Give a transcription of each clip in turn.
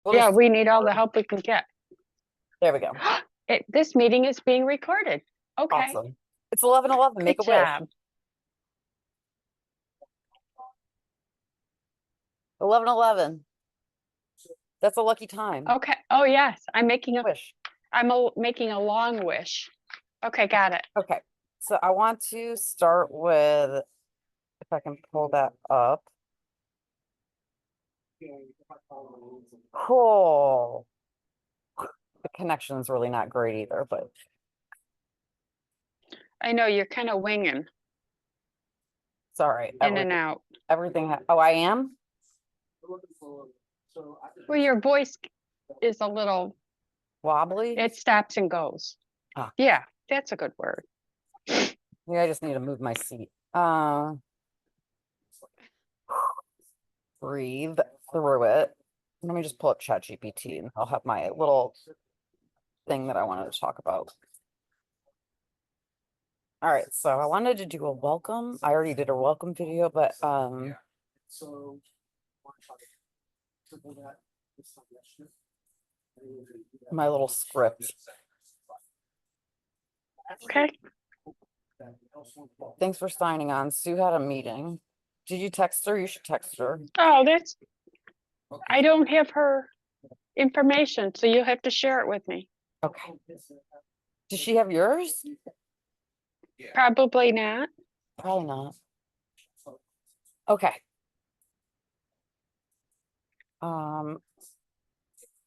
We'll Yeah, just, we need all the help we can get. there we go. This meeting is being recorded. Okay, Awesome. It's 11:11. Make a good wish. job. 11:11. That's a lucky time. Okay. Oh yes, Wish. making a long wish. Okay, got it. Okay. So I want to start with, if I can pull that up. Cool. The connection's really not great either, but I know you're kind of winging it's all right. in and out. Everything. Oh, I am? Well, your voice is a little, Wobbly? it stops and goes. Ah. Yeah, that's a good word. Yeah, I just need to move my seat. Breathe through it. Let me just pull up ChatGPT and I'll have my little thing that I wanted to talk about. All right, so I wanted to do a welcome. I already did a welcome video, but my little script. Okay. Thanks for signing on. Sue had a meeting. Did you text her? You should text her. Oh, I don't have her information, so you'll have to share it with me. Okay. Does she have yours? Probably not. Probably not. Okay.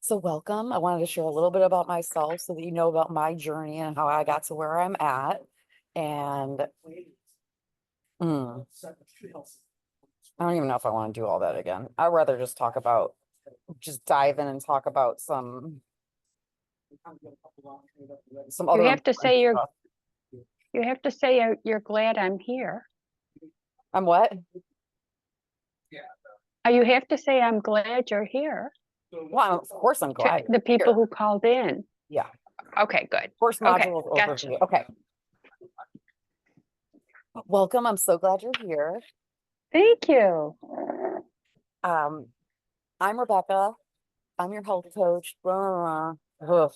So welcome. I wanted to share a little bit about myself so that you know about my journey and how I got to where I'm at. And I don't even know if I want to do all that again. I'd rather just dive in and talk about some other. You have to say you're glad I'm here. I'm what? You have to say I'm glad you're here. Well, of course I'm glad. The people who called in. Yeah. Okay, good. First module Okay, gotcha. overview. Okay. Welcome. I'm so glad you're here. Thank you. I'm Rebecca. I'm your health coach. Blah, blah,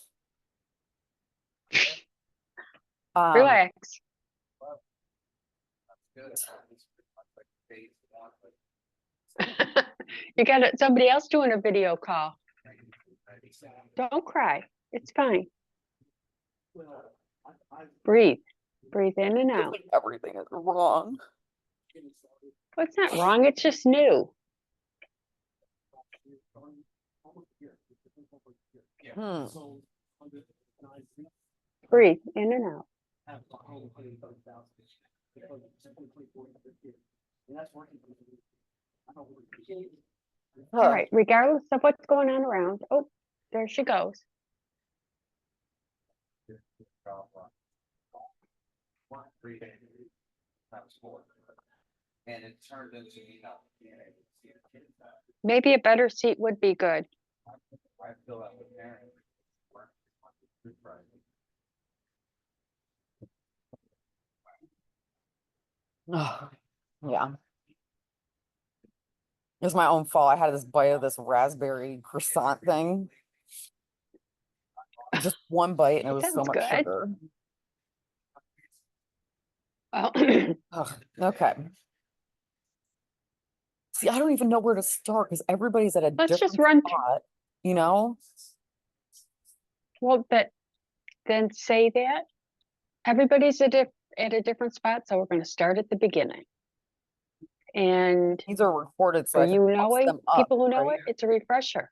blah. Relax. You got somebody else doing a video call. Don't cry. It's fine. Breathe. Breathe in and out. Everything is wrong. Well, it's not wrong. It's just new. Breathe in and out. All right, regardless of what's going on around. Oh, there she goes. And it turned into, Maybe a better seat would be good. I feel that with parents. Oh, yeah. It was my own fault. I had this bite of this raspberry croissant thing. Just one bite and it was so much sugar. Well, oh, okay. See, I don't even know where to start because everybody's at a different spot, you know? Well, then say that. Everybody's at a different spot, so we're going to start at the beginning. And these are recorded, so you know it. People who know it, it's a refresher.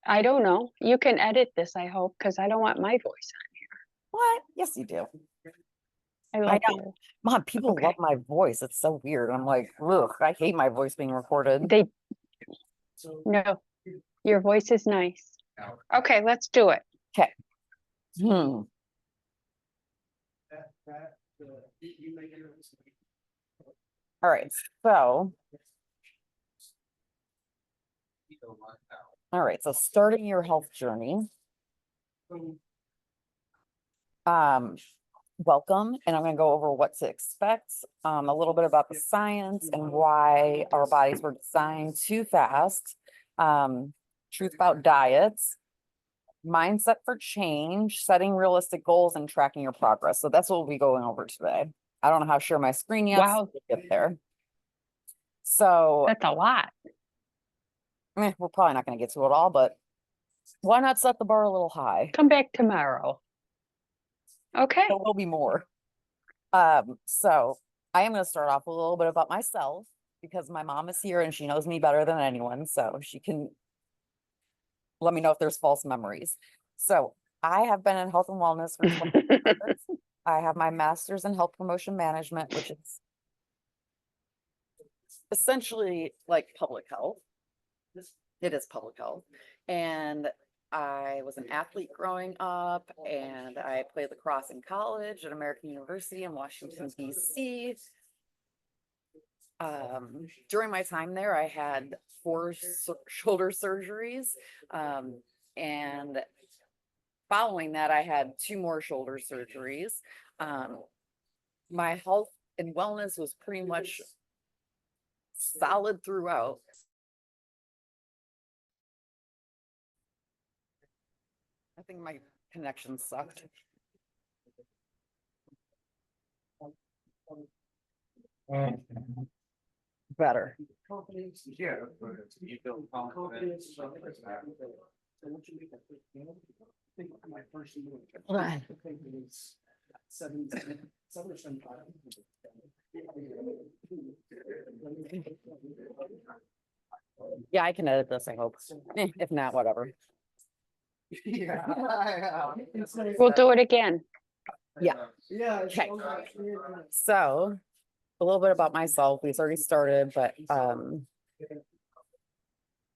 I don't know. You can edit this, I hope, because I don't want my voice on here. What? Yes, you do. I love you. Mom, people love my voice. It's so weird. I'm like, ugh, I hate my voice being recorded. No, your voice is nice. Okay, let's do it. Okay. All right, so. All right, so starting your health journey. Welcome, and I'm going to go over what to expect, a little bit about the science and why our bodies were designed to fast, truth about diets, mindset for change, setting realistic goals and tracking your progress. So that's what we'll be going over today. I don't know how to share my screen yet. Wow. So we'll get there. So That's a lot. we're probably not going to get to it all, but why not set the bar a little high? Come back tomorrow. Okay. There will be more. So I am going to start off with a little bit about myself because my mom is here and she knows me better than anyone. So she can let me know if there's false memories. So I have been in health and wellness for 20 years. I have my master's in health promotion management, which is essentially like public health. It is public health. And I was an athlete growing up and I played lacrosse in college at American University in Washington, DC. During my time there, I had 4 shoulder surgeries. And following that, I had 2 more shoulder surgeries. My health and wellness was pretty much solid throughout. I think my connection sucked. Better. Yeah, but you build confidence. stuff like that. Hold on. Yeah, I can edit this, I hope. If not, whatever. Yeah. We'll do it again. Yeah. Yeah. Okay. So a little bit about myself. We've already started, but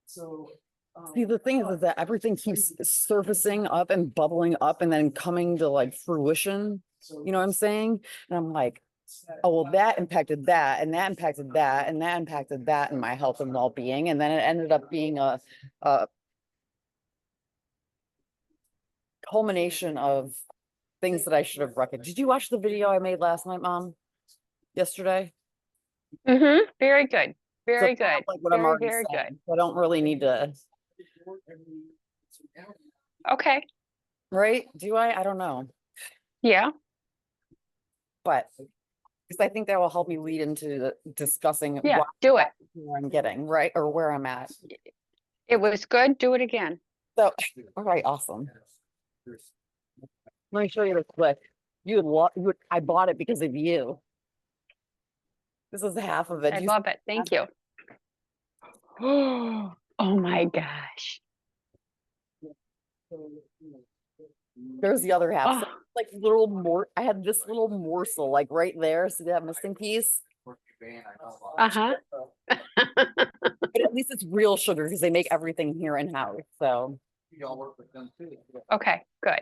see, the thing is that everything keeps surfacing up and bubbling up and then coming to like fruition. You know what I'm saying? And I'm like, oh, well, that impacted that, and that impacted that, and that impacted that in my health and well-being. And then it ended up being a culmination of things that I should have recognized. Did you watch the video I made last night, Mom? Yesterday? Very good. Very So it's not good. like what I'm Very, already very saying, good. so I don't really need to, Okay. right? Do I? I don't know. Yeah. But because I think that will help me lead into discussing Yeah. why Do it. where I'm getting, right? Or where I'm at. It was good. Do it again. So, all right, awesome. Let me show you this quick. You would love, I bought it because of you. This is half of it. I You- love it. Thank you. Oh my gosh. There's the other half. So Oh, like little more, I had this little morsel like right there. See that missing piece? uh-huh. But at least it's real sugar because they make everything here in house. So Y'all work with them too. Okay, good.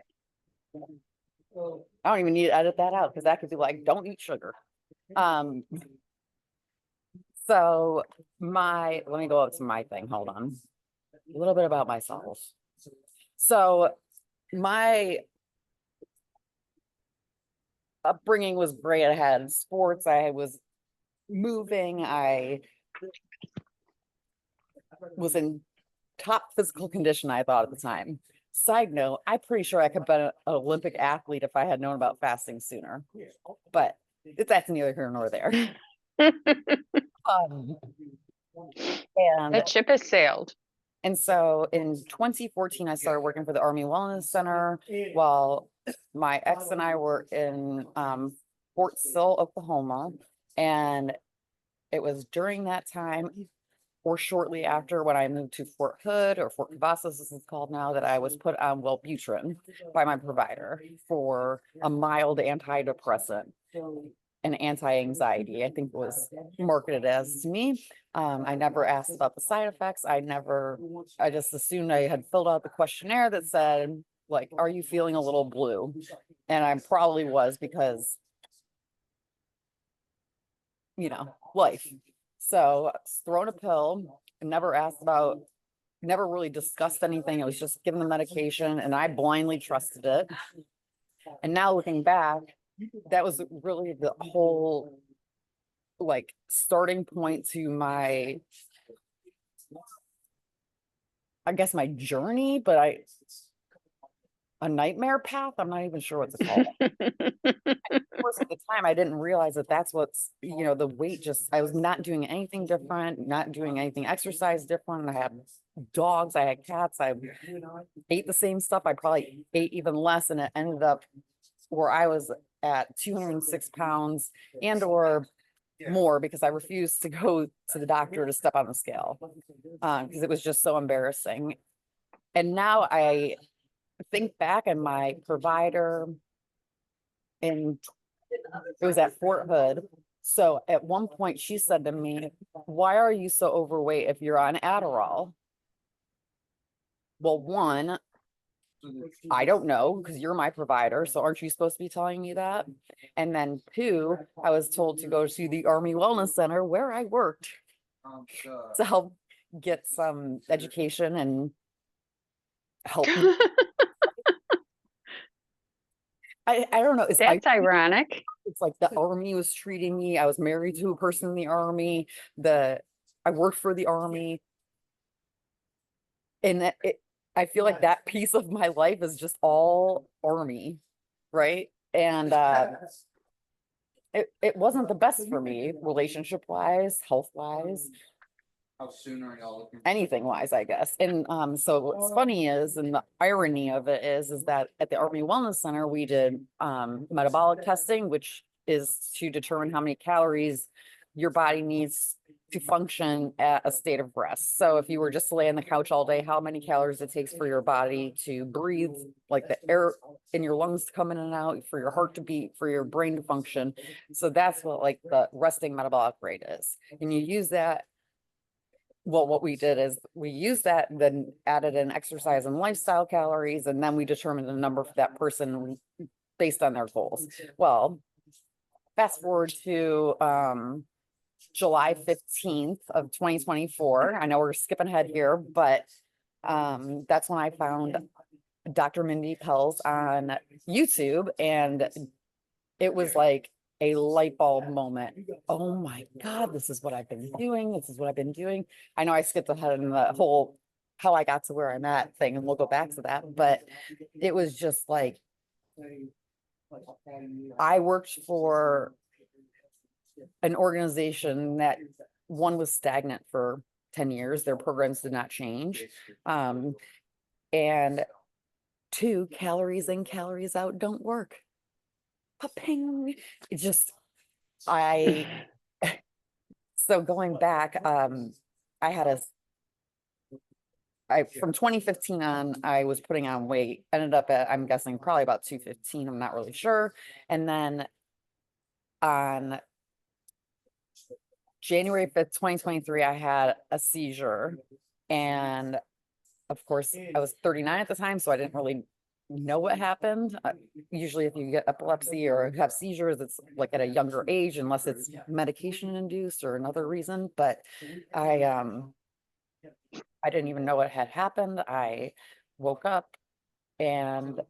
I don't even need to edit that out because that could be like, don't eat sugar. So let me go up to my thing. Hold on. A little bit about myself. So my upbringing was great. I had sports. I was moving. I was in top physical condition, I thought at the time. Side note, I'm pretty sure I could have been an Olympic athlete if I had known about fasting sooner. But that's neither here nor there. And That ship has sailed. so in 2014, I started working for the Army Wellness Center while my ex and I were in Fort Sill, Oklahoma. And it was during that time or shortly after when I moved to Fort Hood or Fort Cavazos, as it's called now, that I was put on Wellbutrin by my provider for a mild antidepressant and anti-anxiety. I think it was marketed as to me. I never asked about the side effects. I just assumed I had filled out the questionnaire that said, like, are you feeling a little blue? And I probably was because, life. So I was thrown a pill, never asked about, never really discussed anything. I was just given the medication and I blindly trusted it. And now looking back, that was really the whole like starting point to my I guess my journey, but a nightmare path. I'm not even sure what to call it. Of course, at the time, I didn't realize that that's what's, the weight just, I was not doing anything different, not doing anything exercise different. I had dogs, I had cats, I ate the same stuff. I probably ate even less, and it ended up where I was at 206 pounds and or more because I refused to go to the doctor to step on the scale because it was just so embarrassing. And now I think back and my provider in it was at Fort Hood. So at one point she said to me, "Why are you so overweight if you're on Adderall?" Well, one, I don't know because you're my provider. So aren't you supposed to be telling me that? And then two, I was told to go to the Army Wellness Center where I worked to help get some education and help me. I don't know. That's ironic. It's like the army was treating me. I was married to a person in the army. I worked for the army. And I feel like that piece of my life is just all army, right? And it wasn't the best for me, relationship wise, health wise, How soon are y'all looking? anything wise, I guess. And so what's funny is, and the irony of it is that at the Army Wellness Center, we did metabolic testing, which is to determine how many calories your body needs to function at a state of rest. So if you were just to lay on the couch all day, how many calories it takes for your body to breathe, like the air in your lungs to come in and out, for your heart to beat, for your brain to function. So that's what like the resting metabolic rate is. And you use that. Well, what we did is we used that, then added in exercise and lifestyle calories, and then we determined the number for that person based on their goals. Well, fast forward to July 15th of 2024. I know we're skipping ahead here, but that's when I found Dr. Mindy Pelz on YouTube, and it was like a light bulb moment. Oh my God, this is what I've been doing. This is what I've been doing. I know I skipped ahead in the whole how I got to where I'm at thing, and we'll go back to that. But it was just like I worked for an organization that one was stagnant for 10 years. Their programs did not change. And two, calories in, calories out don't work. Ping. It just, so going back, I had from 2015 on, I was putting on weight, ended up at, I'm guessing probably about 215. I'm not really sure. And then on January 5th, 2023, I had a seizure. And of course, I was 39 at the time, so I didn't really know what happened. Usually if you get epilepsy or have seizures, it's like at a younger age, unless it's medication induced or another reason. But I didn't even know what had happened. I woke up and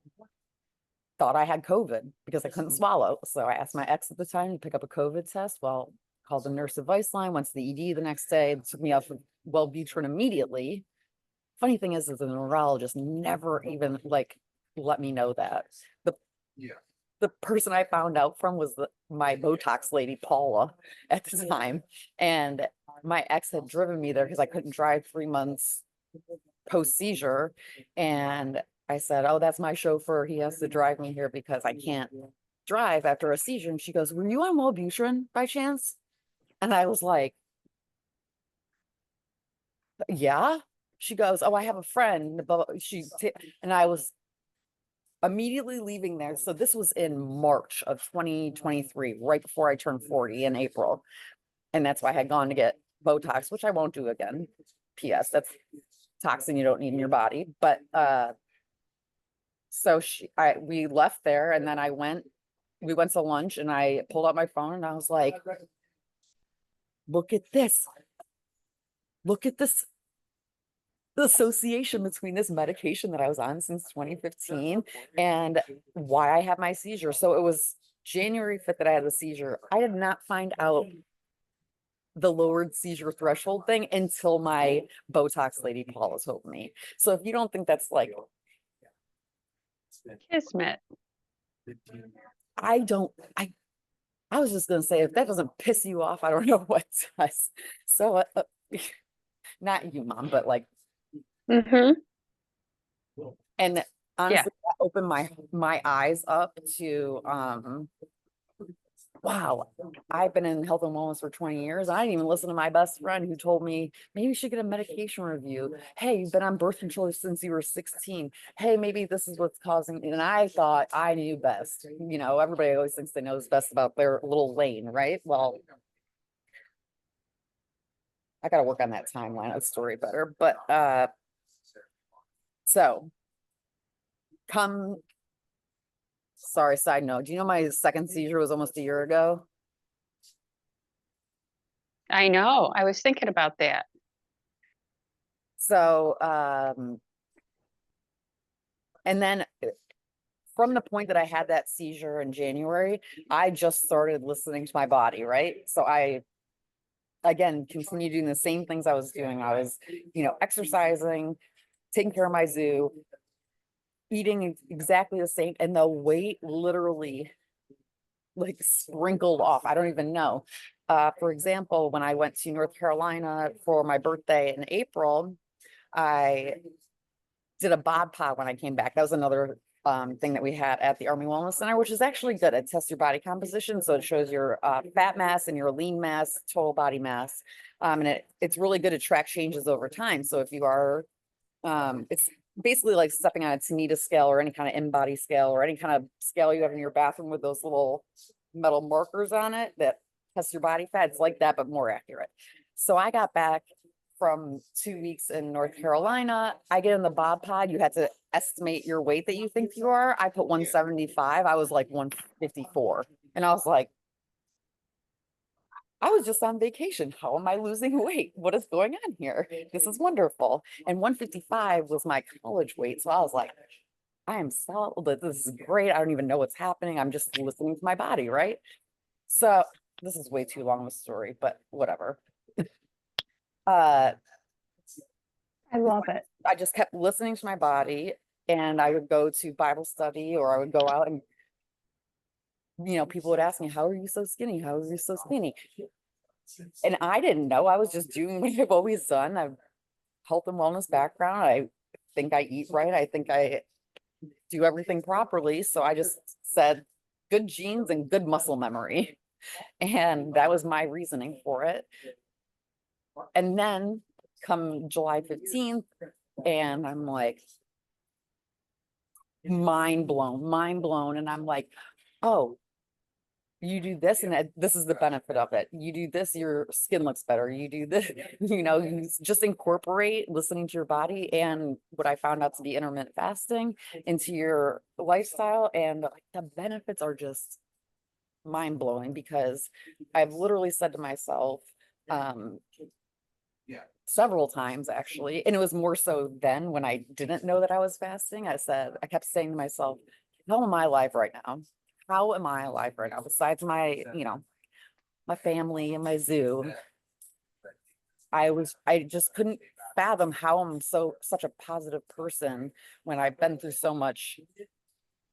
thought I had COVID because I couldn't swallow. So I asked my ex at the time to pick up a COVID test. Well, called the nurse advice line, went to the ED the next day, took me off of Wellbutrin immediately. Funny thing is the neurologist never even like let me know that. The person I found out from was my Botox lady, Paula, at the time. And my ex had driven me there because I couldn't drive 3 months post seizure. And I said, "Oh, that's my chauffeur. He has to drive me here because I can't drive after a seizure." And she goes, "Were you on Wellbutrin by chance?" And I was like, "Yeah." She goes, "Oh, I have a friend." And I was immediately leaving there. So this was in March of 2023, right before I turned 40 in April. And that's why I had gone to get Botox, which I won't do again. PS, that's toxin you don't need in your body. But so we left there, and then we went to lunch, and I pulled out my phone and I was like, look at this. Look at this. The association between this medication that I was on since 2015 and why I had my seizure. So it was January 5th that I had the seizure. I did not find out the lowered seizure threshold thing until my Botox lady Paula told me. So if you don't think that's like, Kismet. I don't, I was just gonna say, if that doesn't piss you off, I don't know what does. So, not you, mom, but like, Mm-hmm. and honestly, that opened my eyes up to, wow, I've been in health and wellness for 20 years. I didn't even listen to my best friend who told me maybe you should get a medication review. Hey, you've been on birth control since you were 16. Hey, maybe this is what's causing. And I thought I knew best. You know, everybody always thinks they knows best about their little lane, right? Well, I got to work on that timeline of the story better. But so sorry, side note. Do you know my second seizure was almost a year ago? I know. I was thinking about that. So, and then from the point that I had that seizure in January, I just started listening to my body, right? So I, again, continued doing the same things I was doing. I was, exercising, taking care of my zoo, eating exactly the same, and the weight literally like sprinkled off. I don't even know. For example, when I went to North Carolina for my birthday in April, I did a bod pod when I came back. That was another thing that we had at the Army Wellness Center, which is actually good. It tests your body composition. So it shows your fat mass and your lean mass, total body mass. And it's really good to track changes over time. So if you are, it's basically like stepping on a Tanita scale or any kind of in-body scale or any kind of scale you have in your bathroom with those little metal markers on it that test your body fat. It's like that, but more accurate. So I got back from 2 weeks in North Carolina. I get in the bod pod. You had to estimate your weight that you think you are. I put 175. I was like 154. And I was like, I was just on vacation. How am I losing weight? What is going on here? This is wonderful. And 155 was my college weight. So I was like, I am solid. This is great. I don't even know what's happening. I'm just listening to my body, right? So this is way too long of a story, but whatever. I love it. I just kept listening to my body, and I would go to Bible study or I would go out and, people would ask me, how are you so skinny? How are you so skinny? And I didn't know. I was just doing what I've always done. I've health and wellness background. I think I eat right. I think I do everything properly. So I just said good genes and good muscle memory. And that was my reasoning for it. And then come July 15th, and I'm like, mind blown. And I'm like, oh, you do this and this is the benefit of it. You do this, your skin looks better. You do this, you just incorporate listening to your body and what I found out to be intermittent fasting into your lifestyle. And the benefits are just mind blowing because I've literally said to myself, several times actually, and it was more so then when I didn't know that I was fasting. I kept saying to myself, how am I alive right now? How am I alive right now? Besides my, my family and my zoo, I just couldn't fathom how I'm such a positive person when I've been through so much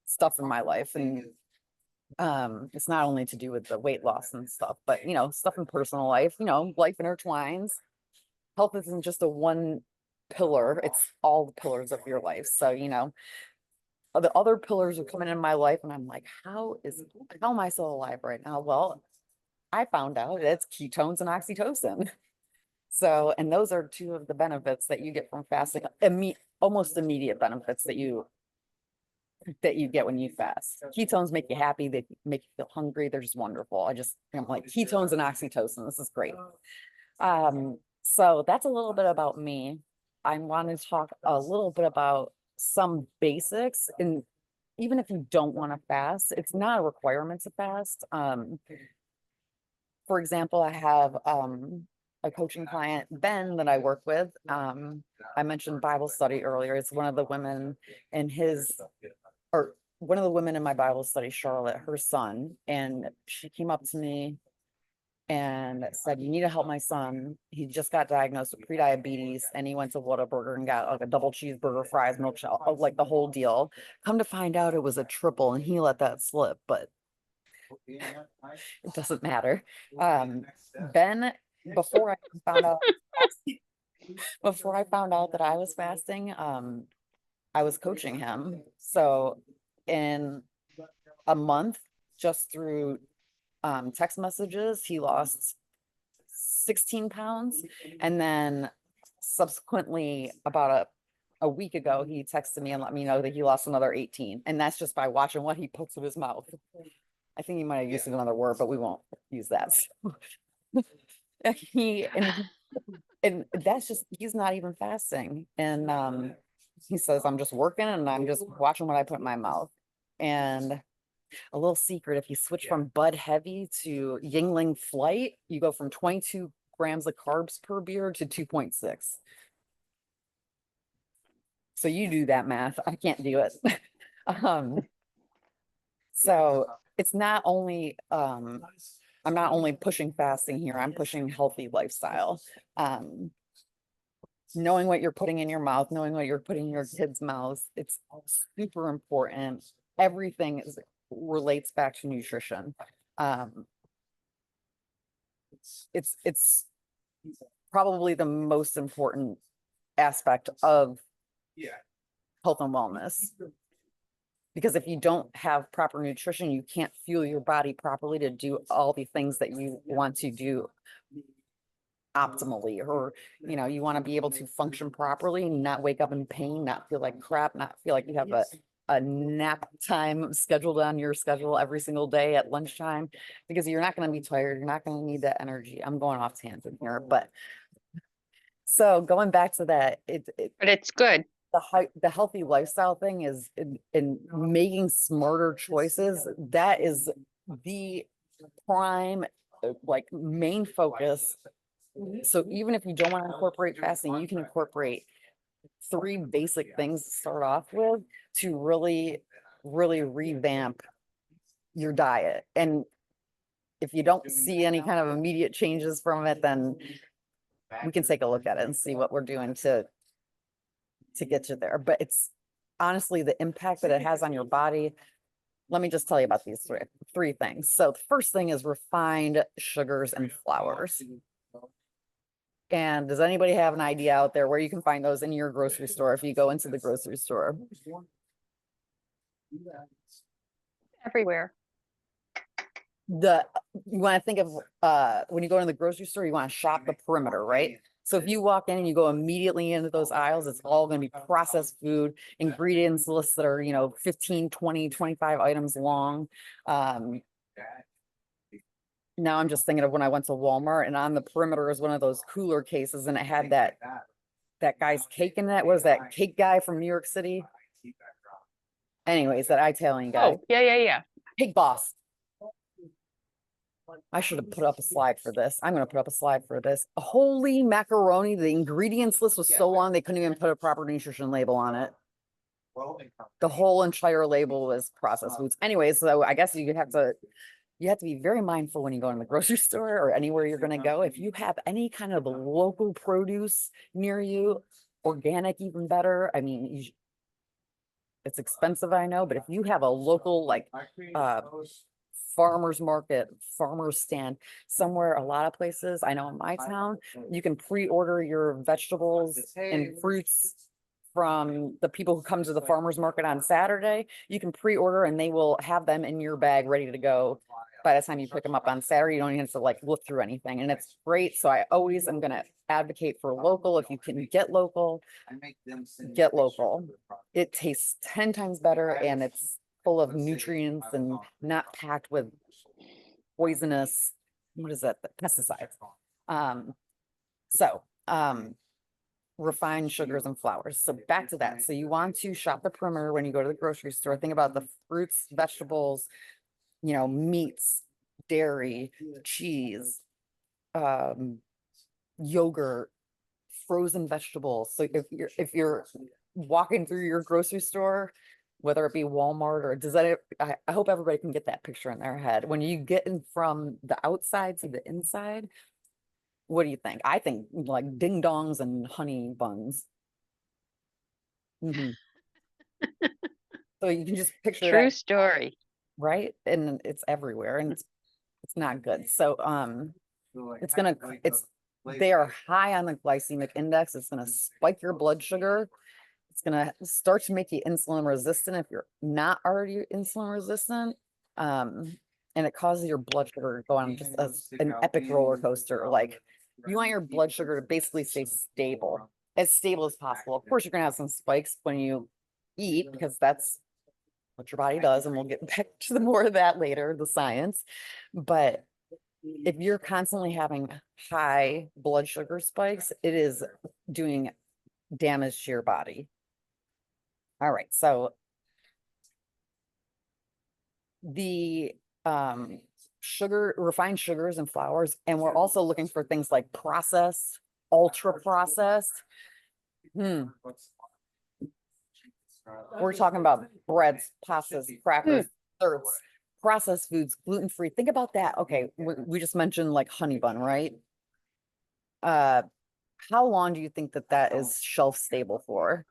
stuff in my life. And it's not only to do with the weight loss and stuff, but stuff in personal life, life intertwines. Health isn't just a one pillar, it's all the pillars of your life. So, the other pillars are coming in my life and I'm like, how am I still alive right now? Well, I found out it's ketones and oxytocin. So, and those are two of the benefits that you get from fasting, almost immediate benefits that you get when you fast. Ketones make you happy, they make you feel hungry, they're just wonderful. I'm like ketones and oxytocin, this is great. So that's a little bit about me. I want to talk a little bit about some basics. And even if you don't want to fast, it's not a requirement to fast. For example, I have a coaching client, Ben, that I work with. I mentioned Bible study earlier. It's one of the women in one of the women in my Bible study, Charlotte, her son. And she came up to me and said, you need to help my son. He just got diagnosed with prediabetes and he went to Whataburger and got like a double cheeseburger, fries, milkshake, like the whole deal. Come to find out it was a triple and he let that slip, but it doesn't matter. Ben, before I found out, before I found out that I was fasting, I was coaching him. So in a month, just through text messages, he lost 16 pounds. And then subsequently, about a week ago, he texted me and let me know that he lost another 18. And that's just by watching what he puts in his mouth. I think he might have used another word, but we won't use that. And that's just, he's not even fasting. And he says, I'm just working and I'm just watching what I put in my mouth. And a little secret, if you switch from Bud Heavy to Yingling Flight, you go from 22 grams of carbs per beer to 2.6. So you do that math. I can't do it. So it's not only, I'm not only pushing fasting here, I'm pushing healthy lifestyle. Knowing what you're putting in your mouth, knowing what you're putting in your kids' mouths, it's super important. Everything relates back to nutrition. It's probably the most important aspect of health and wellness. Because if you don't have proper nutrition, you can't fuel your body properly to do all the things that you want to do optimally, or you want to be able to function properly, not wake up in pain, not feel like crap, not feel like you have a nap time scheduled on your schedule every single day at lunchtime, because you're not going to be tired, you're not going to need that energy. I'm going off tangent here, but so going back to that, But it's good. the healthy lifestyle thing is in making smarter choices. That is the prime, like, main focus. So even if you don't want to incorporate fasting, you can incorporate 3 basic things to start off with to really revamp your diet. And if you don't see any kind of immediate changes from it, then we can take a look at it and see what we're doing to get you there. But it's honestly the impact that it has on your body. Let me just tell you about these three things. So the first thing is refined sugars and flours. And does anybody have an idea out there where you can find those in your grocery store if you go into the grocery store? Everywhere. You want to think of when you go to the grocery store, you want to shop the perimeter, right? So if you walk in and you go immediately into those aisles, it's all going to be processed food, ingredients lists that are 15, 20, 25 items long. Now I'm just thinking of when I went to Walmart, and on the perimeter is one of those cooler cases, and it had that guy's cake in that. What is that cake guy from New York City? Anyways, that Italian guy. Oh, yeah. Cake Boss. I should have put up a slide for this. I'm going to put up a slide for this. Holy macaroni. The ingredients list was so long, they couldn't even put a proper nutrition label on it. The whole entire label was processed foods. Anyways, so I guess you have to be very mindful when you go in the grocery store or anywhere you're going to go. If you have any kind of local produce near you, organic, even better. I mean, it's expensive, I know, but if you have a local, like, farmer's market, farmer's stand somewhere, a lot of places, I know in my town, you can pre-order your vegetables and fruits from the people who come to the farmer's market on Saturday. You can pre-order and they will have them in your bag ready to go by the time you pick them up on Saturday. You don't even have to like look through anything, and it's great. So I always am going to advocate for local. If you can get local, get local. It tastes 10 times better, and it's full of nutrients and not packed with poisonous, what is that, pesticides. Refined sugars and flours. So back to that. So you want to shop the perimeter when you go to the grocery store. Think about the fruits, vegetables, meats, dairy, cheese, yogurt, frozen vegetables. So if you're walking through your grocery store, whether it be Walmart or does that, I hope everybody can get that picture in their head. When you get in from the outside to the inside, what do you think? I think like ding dongs and honey buns. Mhm. So you can just picture True that, story. right? And it's everywhere and it's not good. So, it's gonna, they are high on the glycemic index. It's gonna spike your blood sugar. It's gonna start to make you insulin resistant if you're not already insulin resistant. And it causes your blood sugar to go on just an epic roller coaster. Like you want your blood sugar to basically stay stable as possible. Of course, you're gonna have some spikes when you eat because that's what your body does, and we'll get back to the more of that later, the science. But if you're constantly having high blood sugar spikes, it is doing damage to your body. All right, so the refined sugars and flours, and we're also looking for things like processed, ultra processed. We're talking about breads, pastas, crackers, desserts, processed foods, gluten-free. Think about that. Okay, we just mentioned like honey bun, right? How long do you think that that is shelf stable for?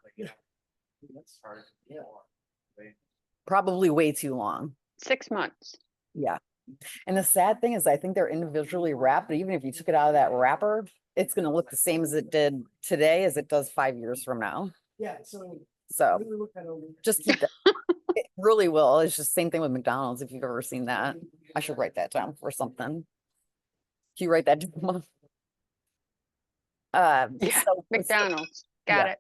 Probably way too long. 6 months. Yeah. And the sad thing is I think they're individually wrapped, but even if you took it out of that wrapper, it's going to look the same as it did today as it does 5 years from now. Yeah, so. So really look at it. just keep that. It really will. It's just same thing with McDonald's. If you've ever seen that, I should write that down for something. Can you write that down? Yeah, So- McDonald's. Got yeah. it.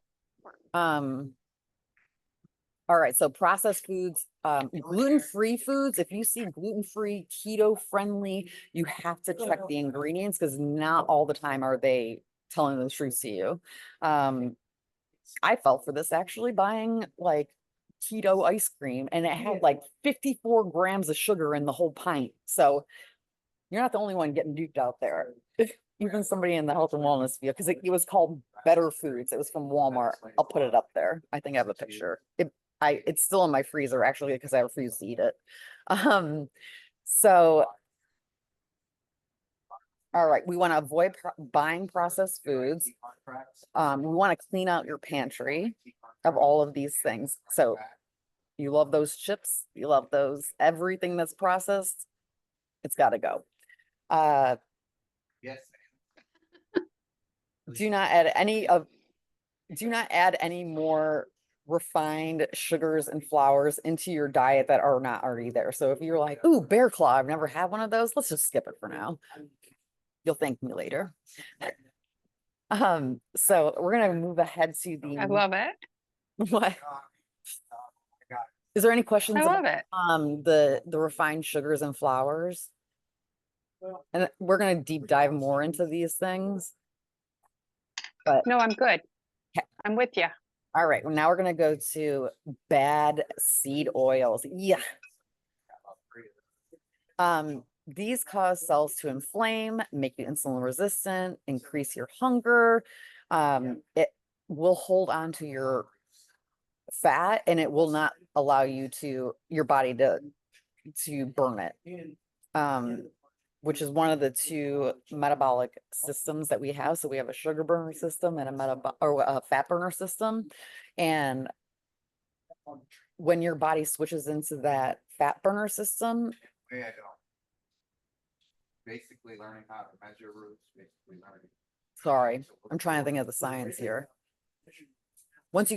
All right, so processed foods, gluten-free foods, if you see gluten-free, keto-friendly, you have to check the ingredients because not all the time are they telling the truth to you. I fell for this actually buying like keto ice cream and it had like 54 grams of sugar in the whole pint. So you're not the only one getting duped out there. Even somebody in the health and wellness field, because it was called Better Foods. It was from Walmart. I'll put it up there. I think I have a picture. It's still in my freezer actually because I refuse to eat it. So all right, we want to avoid buying processed foods. We want to clean out your pantry of all of these things. So you love those chips, you love those, everything that's processed, it's got to go. Yes. Do not add any more refined sugars and flours into your diet that are not already there. So if you're like, ooh, Bear Claw, I've never had one of those, let's just skip it for now. You'll thank me later. So we're gonna move ahead to the I love it. what? Is there any questions I about love it. the refined sugars and flours? And we're gonna deep dive more into these things. But No, I'm good. Okay. I'm with you. all right, well, now we're gonna go to bad seed oils. Yeah. These cause cells to inflame, make you insulin resistant, increase your hunger. It will hold on to your fat and it will not allow your body to burn it. Which is one of the two metabolic systems that we have. So we have a sugar burner system and a fat burner system. And when your body switches into that fat burner system, Way I don't. Basically learning how to measure roots, basically learning. sorry, I'm trying to think of the science here. Once you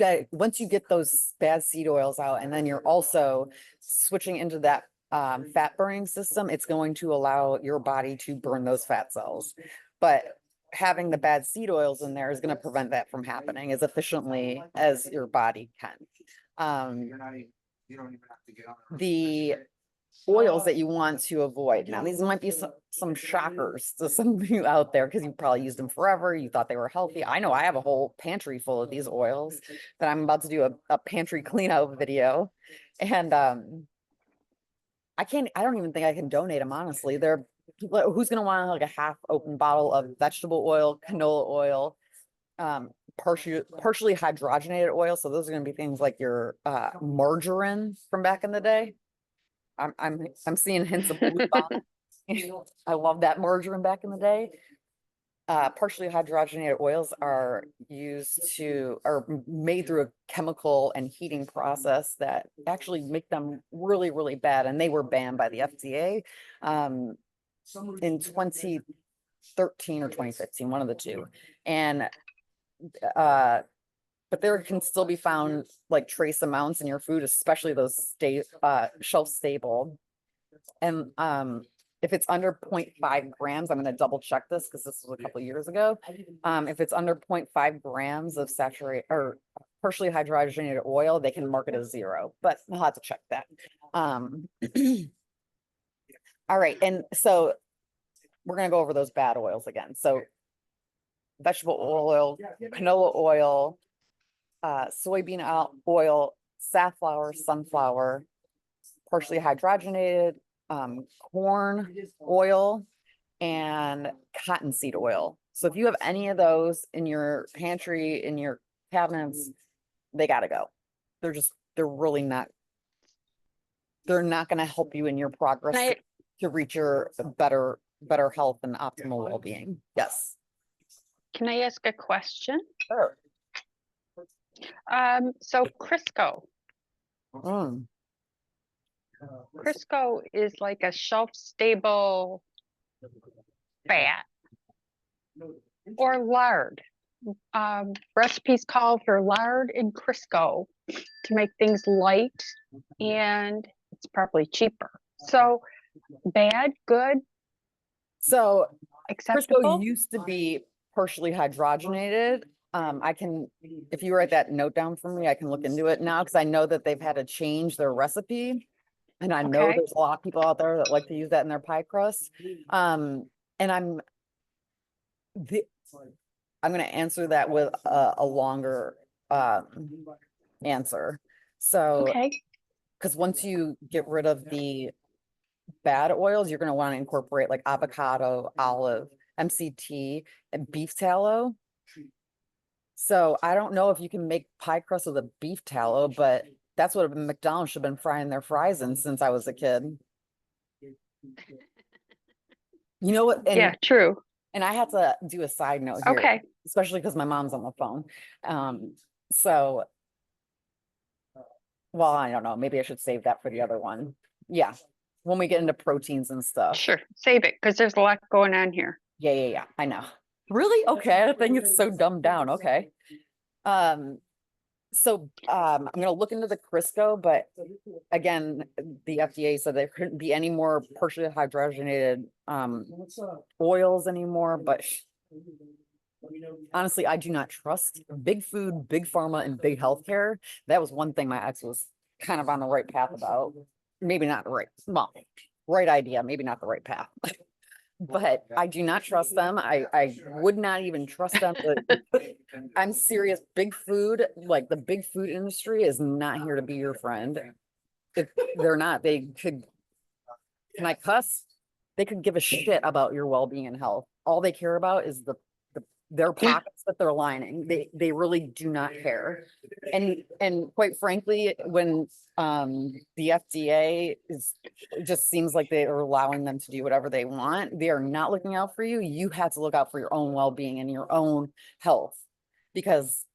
get those bad seed oils out, and then you're also switching into that fat burning system, it's going to allow your body to burn those fat cells. But having the bad seed oils in there is going to prevent that from happening as efficiently as your body can. You're not even, you don't even have to get on. The oils that you want to avoid. Now, these might be some shockers to some of you out there because you probably used them forever. You thought they were healthy. I know I have a whole pantry full of these oils that I'm about to do a pantry clean out video. And I don't even think I can donate them, honestly. Who's going to want like a half open bottle of vegetable oil, canola oil, partially hydrogenated oil. So those are gonna be things like your margarine from back in the day. I'm seeing hints of Blue Bond. I love that margarine back in the day. Partially hydrogenated oils are made through a chemical and heating process that actually make them really, really bad. And they were banned by the FDA in 2013 or 2015, one of the two. And but there can still be found like trace amounts in your food, especially those shelf stable. And if it's under 0.5 grams, I'm going to double check this because this was a couple years ago. If it's under 0.5 grams of saturated or partially hydrogenated oil, they can mark it as 0, but I'll have to check that. All right. And so we're going to go over those bad oils again. So vegetable oil, canola oil, soybean oil, safflower, sunflower, partially hydrogenated, corn oil, and cottonseed oil. So if you have any of those in your pantry, in your cabinets, they gotta go. They're really not, they're not gonna help you in your progress to reach your better health and optimal well-being. Yes. Can I ask a question? Sure. So Crisco. Mm. Crisco is like a shelf-stable fat or lard. Recipes call for lard and Crisco to make things light, and it's probably cheaper. So bad, good, So acceptable? Crisco used to be partially hydrogenated. If you write that note down for me, I can look into it now because I know that they've had to change their recipe. And I know Okay. there's a lot of people out there that like to use that in their pie crust. And I'm going to answer that with a longer answer. So, Okay. because once you get rid of the bad oils, you're going to want to incorporate like avocado, olive, MCT, and beef tallow. So I don't know if you can make pie crust with a beef tallow, but that's what McDonald's should have been frying their fries in since I was a kid. You know what? Yeah, true. And I had to do a side note here, Okay. especially because my mom's on the phone. So, well, I don't know. Maybe I should save that for the other one. Yeah. When we get into proteins and stuff. Sure. Save it because there's a lot going on here. Yeah. I know. Really? Okay. I think it's so dumbed down. Okay. So I'm going to look into the Crisco, but again, the FDA said there couldn't be any more partially hydrogenated oils anymore, but honestly, I do not trust big food, big pharma, and big healthcare. That was one thing my ex was kind of on the right path about. Maybe not the right idea, maybe not the right path. But I do not trust them. I would not even trust them. I'm serious. Big food, like the big food industry, is not here to be your friend. If they're not, can I cuss? They could give a shit about your well-being and health. All they care about is their pockets that they're lining. They really do not care. And quite frankly, when the FDA it just seems like they are allowing them to do whatever they want. They are not looking out for you. You have to look out for your own well-being and your own health, because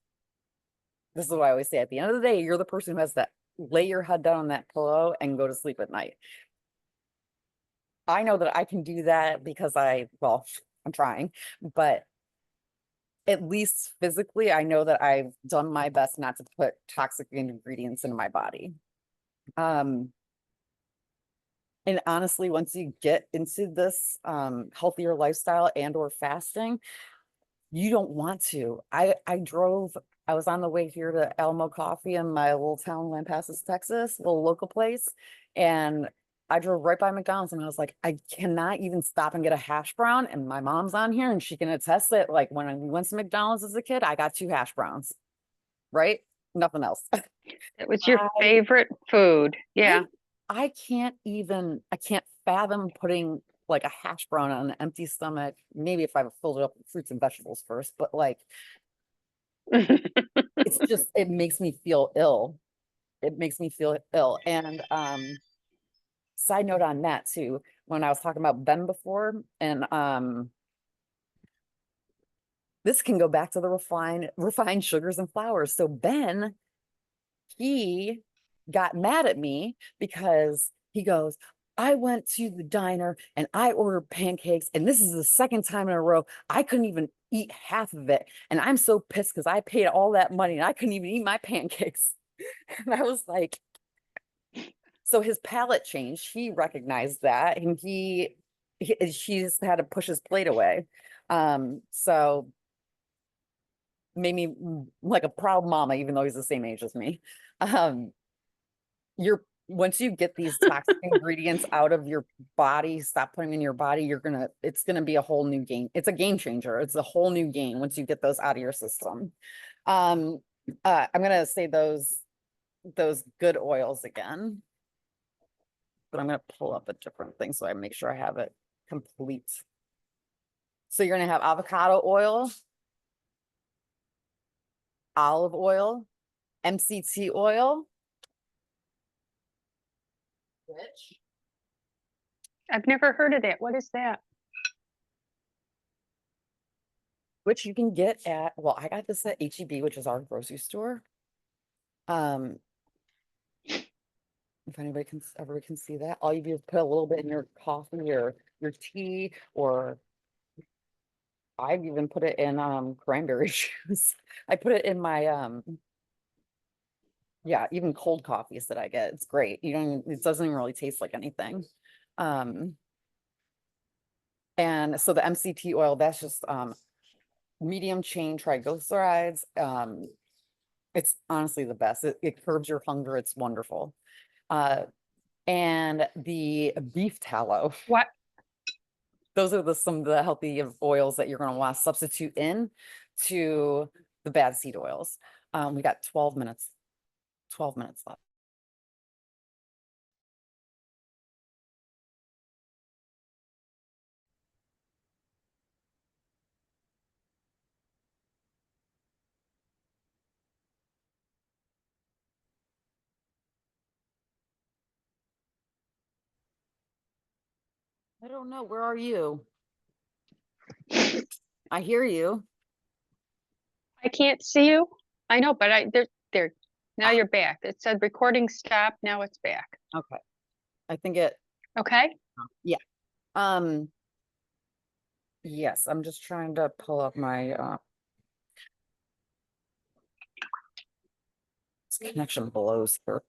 this is what I always say. At the end of the day, you're the person who has to lay your head down on that pillow and go to sleep at night. I know that I can do that because I'm trying, but at least physically, I know that I've done my best not to put toxic ingredients into my body. And honestly, once you get into this healthier lifestyle and or fasting, you don't want to. I was on the way here to Alamo Coffee in my little town, Lampasas, Texas, little local place. And I drove right by McDonald's and I was like, I cannot even stop and get a hash brown. And my mom's on here and she can attest that, like, when we went to McDonald's as a kid, I got 2 hash browns, right? Nothing else. It was your favorite food. Yeah. I can't fathom putting like a hash brown on an empty stomach. Maybe if I filled it up with fruits and vegetables first, but like, It's just, it makes me feel ill. It makes me feel ill. And side note on that too, when I was talking about Ben before, and this can go back to the refined sugars and flours. So Ben, he got mad at me because he goes, I went to the diner and I ordered pancakes, and this is the second time in a row I couldn't even eat half of it. And I'm so pissed because I paid all that money and I couldn't even eat my pancakes. And I was like, so his palate changed. He recognized that, and she's had to push his plate away. So made me like a proud mama, even though he's the same age as me. You're once you get these toxic ingredients out of your body, stop putting them in your body, it's gonna be a whole new game. It's a game changer. It's a whole new game once you get those out of your system. I'm gonna say those good oils again, but I'm gonna pull up a different thing so I make sure I have it complete. So you're gonna have avocado oil, olive oil, MCT oil, I've never heard of that. What is that? which you can get at, well, I got this at HEB, which is our grocery store. If everybody can see that, all you do is put a little bit in your coffee or your tea, or I've even put it in cranberry juice. I put it in my yeah, even cold coffees that I get. It's great. It doesn't even really taste like anything. And so the MCT oil, that's just medium chain triglycerides. It's honestly the best. It curbs your hunger. It's wonderful. And the beef tallow. What? Those are some of the healthy oils that you're going to want to substitute in to the bad seed oils. We got 12 minutes left. I don't know. Where are you? I hear you. I can't see you. I know, but there. Now you're back. It said recording stop. Now it's back. Okay. I think it, Okay. yes, I'm just trying to pull up my this connection blows here.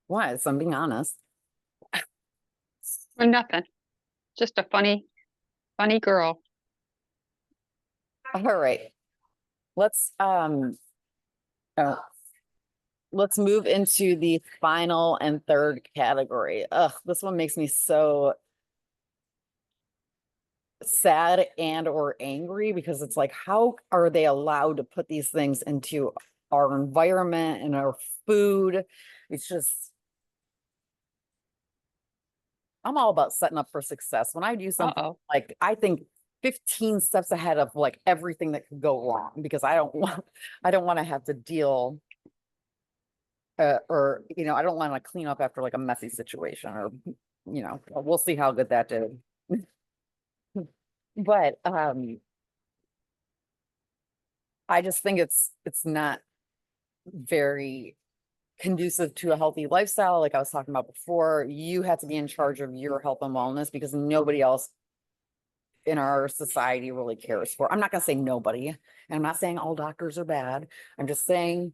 Why? So I'm being honest. Or nothing. Just a funny girl. All right. Let's let's move into the final and third category. Ugh, this one makes me so sad and or angry, because it's like, how are they allowed to put these things into our environment and our food? It's just, I'm all about setting up for success. When I do something, Uh-oh. like, I think 15 steps ahead of like everything that could go wrong, because I don't want to have to deal or I don't want to clean up after like a messy situation, or we'll see how good that did. But I just think it's not very conducive to a healthy lifestyle. Like I was talking about before, you have to be in charge of your health and wellness, because nobody else in our society really cares for. I'm not going to say nobody, and I'm not saying all doctors are bad. I'm just saying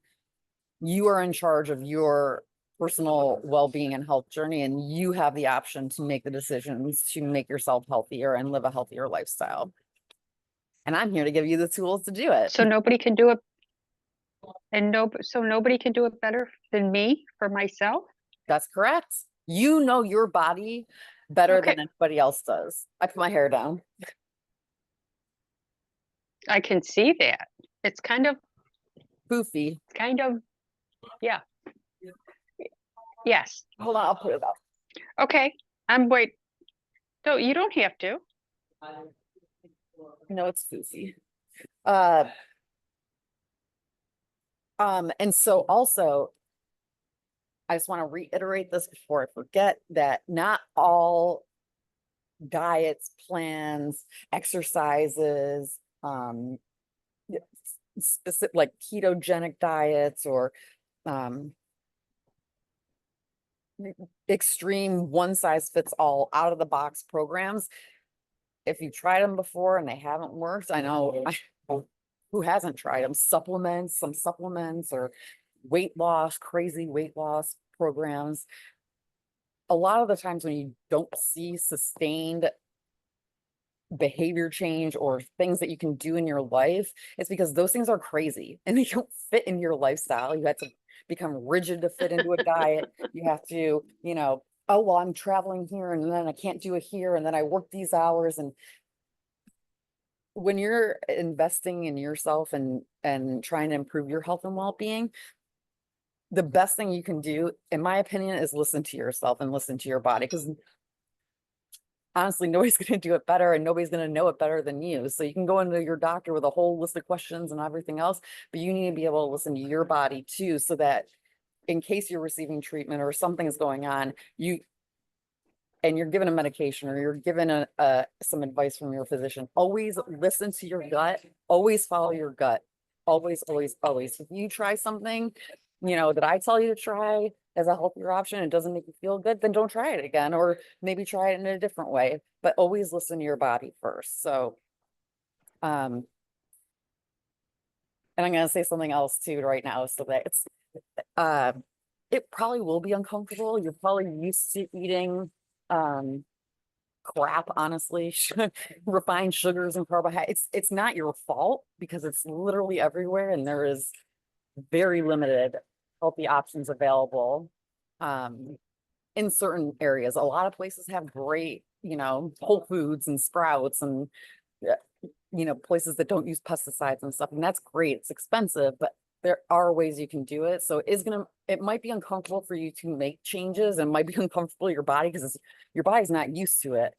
you are in charge of your personal well-being and health journey, and you have the option to make the decisions to make yourself healthier and live a healthier lifestyle. And I'm here to give you the tools to do it. So nobody can do it. So nobody can do it better than me for myself. That's correct. You know your body better Okay. than anybody else does. I put my hair down. I can see that. It's kind of, Poofy. yeah. Yes. Hold on, I'll put it up. Okay. I'm wait. No, you don't have to. No, it's Fusi. And so also, I just want to reiterate this before I forget that not all diets, plans, exercises, specific like ketogenic diets or extreme one size fits all out of the box programs. If you tried them before and they haven't worked, I know who hasn't tried them, some supplements or weight loss, crazy weight loss programs. A lot of the times when you don't see sustained behavior change or things that you can do in your life, it's because those things are crazy and they don't fit in your lifestyle. You have to become rigid to fit into a diet. You have to, oh, well, I'm traveling here and then I can't do it here. And then I work these hours. And when you're investing in yourself and trying to improve your health and well-being, the best thing you can do, in my opinion, is listen to yourself and listen to your body. Because honestly, nobody's going to do it better and nobody's going to know it better than you. So you can go into your doctor with a whole list of questions and everything else, but you need to be able to listen to your body too, so that in case you're receiving treatment or something is going on, you're given a medication or you're given some advice from your physician, always listen to your gut, always follow your gut. Always, always, always. If you try something, that I tell you to try as a healthier option, it doesn't make you feel good, then don't try it again, or maybe try it in a different way, but always listen to your body first. So, and I'm going to say something else too right now, so that it probably will be uncomfortable. You're probably used to eating, crap, honestly, refined sugars and carbohydrates. It's not your fault because it's literally everywhere and there is very limited healthy options available in certain areas. A lot of places have great, Whole Foods and Sprouts and, places that don't use pesticides and stuff. And that's great. It's expensive, but there are ways you can do it. So it might be uncomfortable for you to make changes and might be uncomfortable to your body because your body's not used to it.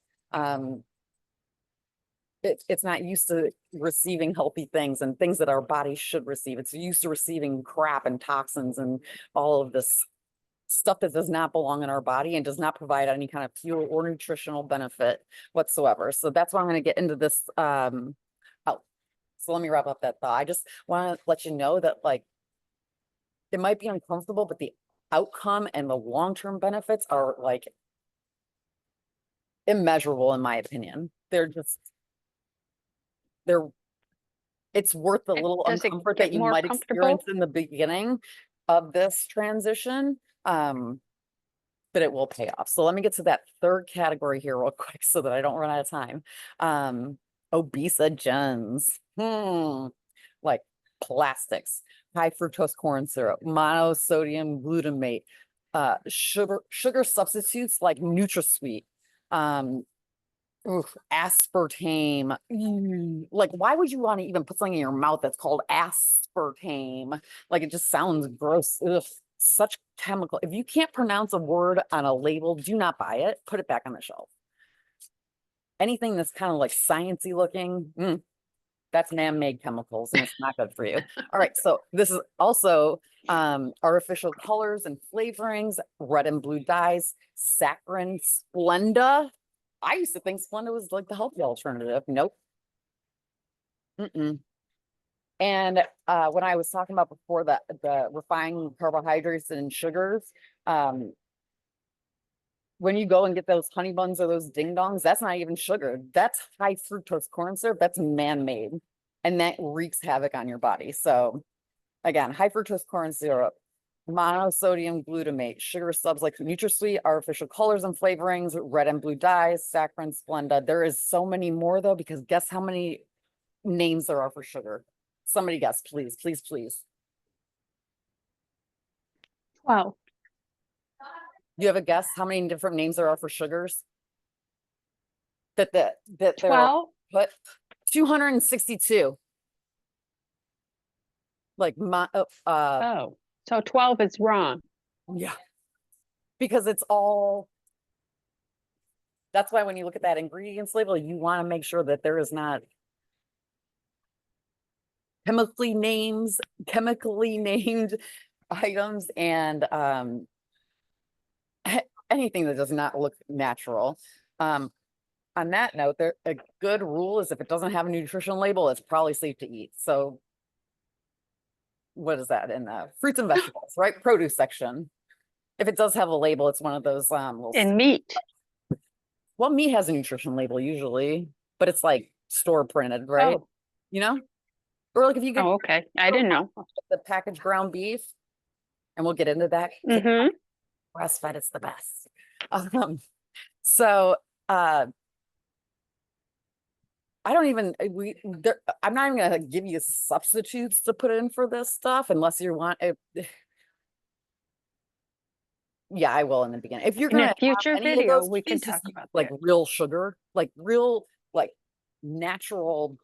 It's not used to receiving healthy things and things that our body should receive. It's used to receiving crap and toxins and all of this stuff that does not belong in our body and does not provide any kind of fuel or nutritional benefit whatsoever. So that's why I'm going to get into this. So let me wrap up that thought. I just want to let you know that it might be uncomfortable, but the outcome and the long-term benefits are immeasurable in my opinion. It's worth the little Does it uncomfort get that you more might comfortable? experience in the beginning of this transition. But it will pay off. So let me get to that third category here real quick so that I don't run out of time. Obesogens, like plastics, high fructose corn syrup, monosodium glutamate, sugar substitutes like NutraSweet, aspartame. Like, why would you want to even put something in your mouth that's called aspartame? Like, it just sounds gross. Ugh, such chemical. If you can't pronounce a word on a label, do not buy it. Put it back on the shelf. Anything that's kind of like sciencey looking, that's man-made chemicals and it's not good for you. All right, so this is also artificial colors and flavorings, red and blue dyes, saccharin, Splenda. I used to think Splenda was like the healthy alternative. Nope. And when I was talking about before the refined carbohydrates and sugars, when you go and get those honey buns or those ding dongs, that's not even sugar. That's high fructose corn syrup. That's man-made, and that wreaks havoc on your body. So again, high fructose corn syrup, monosodium glutamate, sugar subs like NutraSweet, artificial colors and flavorings, red and blue dyes, saccharin, Splenda. There is so many more though, because guess how many names there are for sugar? Somebody guess, please, please, please. Wow. Do you have a guess how many different names there are for sugars? That there 12? but 262. Like Oh, so 12 is wrong. yeah. Because it's all, that's why when you look at that ingredients label, you want to make sure that there is not chemically named items and anything that does not look natural. On that note, a good rule is if it doesn't have a nutrition label, it's probably safe to eat. So what is that in the fruits and vegetables, right? Produce section. If it does have a label, it's one of those And meat. well, meat has a nutrition label usually, but it's like store printed, right? Oh, You know? Or like if you get oh, okay. I didn't know. the packaged ground beef, and we'll get into that. Mm-hmm. Breastfed, it's the best. So I don't even I'm not even gonna give you substitutes to put in for this stuff unless you want it. Yeah, I will in the beginning. If you're In gonna a have future any of video, those, we can please just talk use, about like that. real sugar, like real, like natural.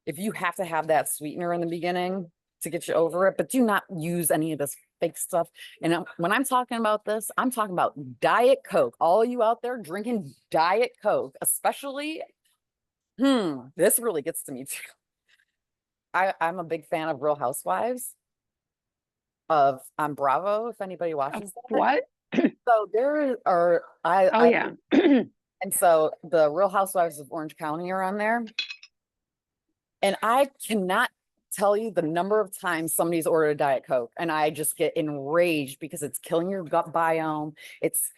If you have to have that sweetener in the beginning to get you over it, but do not use any of this fake stuff. And when I'm talking about this, I'm talking about Diet Coke. All you out there drinking Diet Coke, especially, this really gets to me too. I'm a big fan of Real Housewives on Bravo, if anybody watches that. What? So there are Oh, yeah. and so the Real Housewives of Orange County are on there. And I cannot tell you the number of times somebody's ordered a Diet Coke and I just get enraged because it's killing your gut biome. It's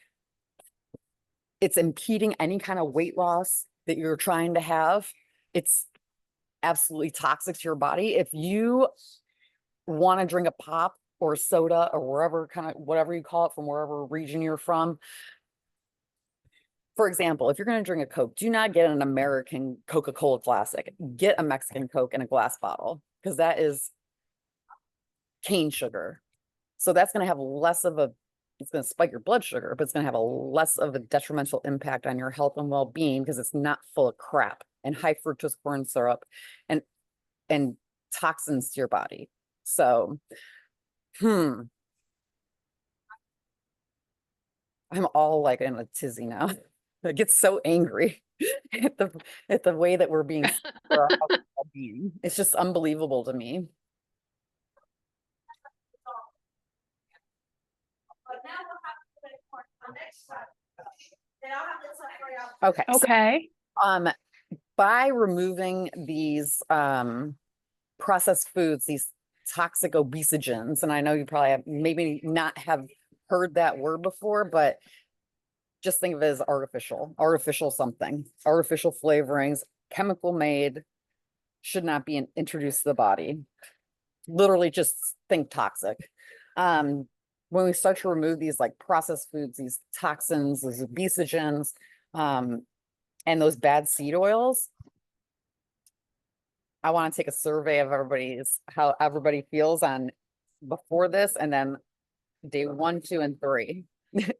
impeding any kind of weight loss that you're trying to have. It's absolutely toxic to your body. If you want to drink a pop or soda or wherever kind of whatever you call it from wherever region you're from, for example, if you're going to drink a Coke, do not get an American Coca-Cola Classic. Get a Mexican Coke in a glass bottle because that is cane sugar. So that's going to have less of it's going to spike your blood sugar, but it's going to have a less of a detrimental impact on your health and well-being because it's not full of crap and high fructose corn syrup and toxins to your body. So, I'm all like in a tizzy now. I get so angry at the way that we're being for our health and well-being. It's just unbelievable to me. Okay. Okay. By removing these processed foods, these toxic obesogens, and I know you probably have maybe not have heard that word before, but just think of it as artificial something, artificial flavorings, chemical made, should not be introduced to the body. Literally just think toxic. When we start to remove these like processed foods, these toxins, those obesogens, and those bad seed oils, I want to take a survey of how everybody feels on before this and then day 1, 2, and 3.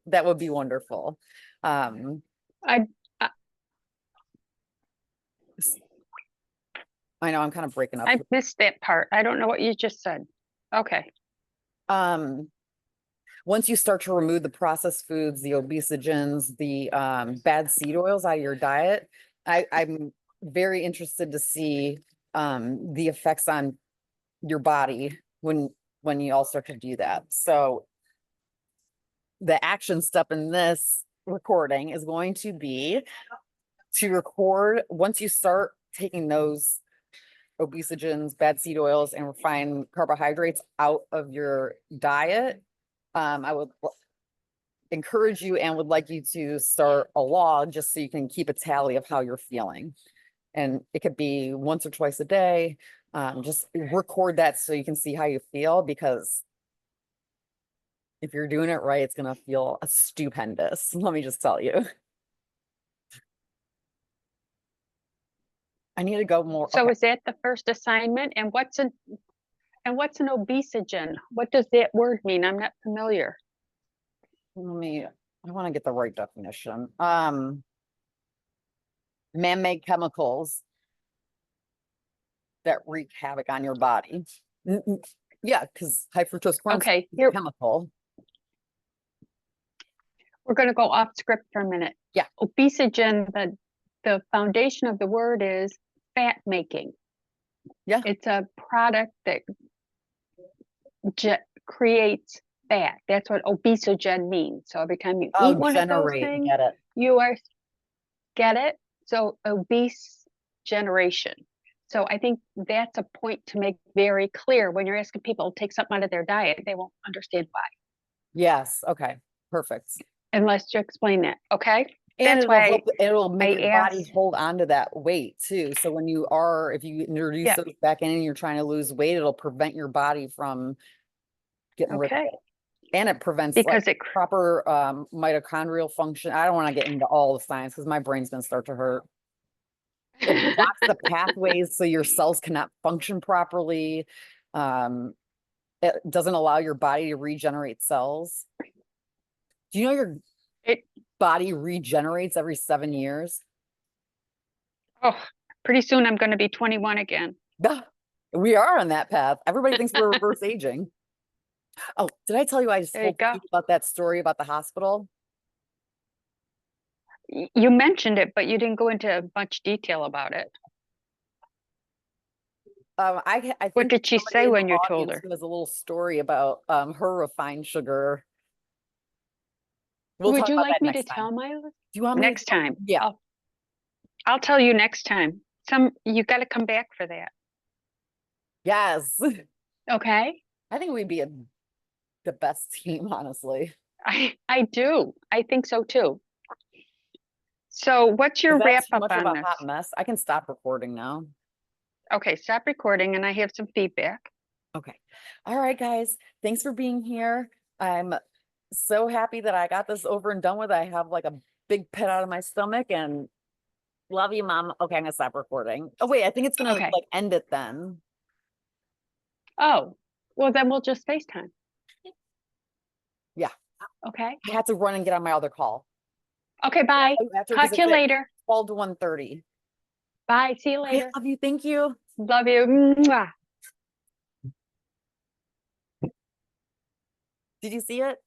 That would be wonderful. I know I'm kind of breaking up. missed that part. I don't know what you just said. Okay. Once you start to remove the processed foods, the obesogens, the bad seed oils out of your diet, I'm very interested to see the effects on your body when you all start to do that. So the action step in this recording is going to be to record once you start taking those obesogens, bad seed oils, and refined carbohydrates out of your diet. I would encourage you and would like you to start a log just so you can keep a tally of how you're feeling. And it could be once or twice a day. Just record that so you can see how you feel, because if you're doing it right, it's going to feel stupendous. Let me just tell you. I need to go more. So Okay. is that the first assignment? And what's an obesogen? What does that word mean? I'm not familiar. I want to get the right definition. Man-made chemicals that wreak havoc on your body. Yeah, because high fructose corn Okay, is a here chemical. we're going to go off script for a minute. Yeah. Obesogen, the foundation of the word is fat making. Yeah. It's a product that creates fat. That's what obesogen means. So every time you Oh, eat one of those generate, things, get it. you are, get it? So obese generation. So I think that's a point to make very clear when you're asking people to take something out of their diet, they won't understand why, Yes, okay, perfect. unless you explain that, okay? And That's it'll why help, it'll make I your body asked- hold on to that weight too. So when you are, if you introduce Yeah. those back in and you're trying to lose weight, it'll prevent your body from getting rid of Okay. it. And it prevents like Because it, proper mitochondrial function. I don't want to get into all the science because my brain's gonna start to hurt. It blocks the pathways so your cells cannot function properly. It doesn't allow your body to regenerate cells. Do you know your It- body regenerates every 7 years? oh, pretty soon I'm going to be 21 again. We are on that path. Everybody thinks we're reverse aging. Oh, did I tell you I just There you told go. Pete about that story about the hospital? You mentioned it, but you didn't go into much detail about it. I What think did she somebody say in the when you told audience her? who has a little story about her refined sugar. We'll Would talk you about like that me to next time. tell Do my you want me to next tell- time? Yeah. I'll tell you next time. You got to come back for that. Yes. Okay. I think we'd be the best team, honestly. I do. I think so too. So what's your Is that wrap too up much of on a hot this? mess? I can stop recording now. Okay, stop recording and I have some feedback. Okay. All right, guys. Thanks for being here. I'm so happy that I got this over and done with. I have like a big pit out of my stomach and love you, Mom. Okay, I'm gonna stop recording. Oh, wait, I think it's gonna Okay. like end it then. Oh, well then we'll just FaceTime. Yeah. Okay. I have to run and get on my other call. Okay, bye. After, Talk to you later. 12 to 1:30. Bye. See you Okay, later. love you. Thank you. Love you. Mwah. Did you see it?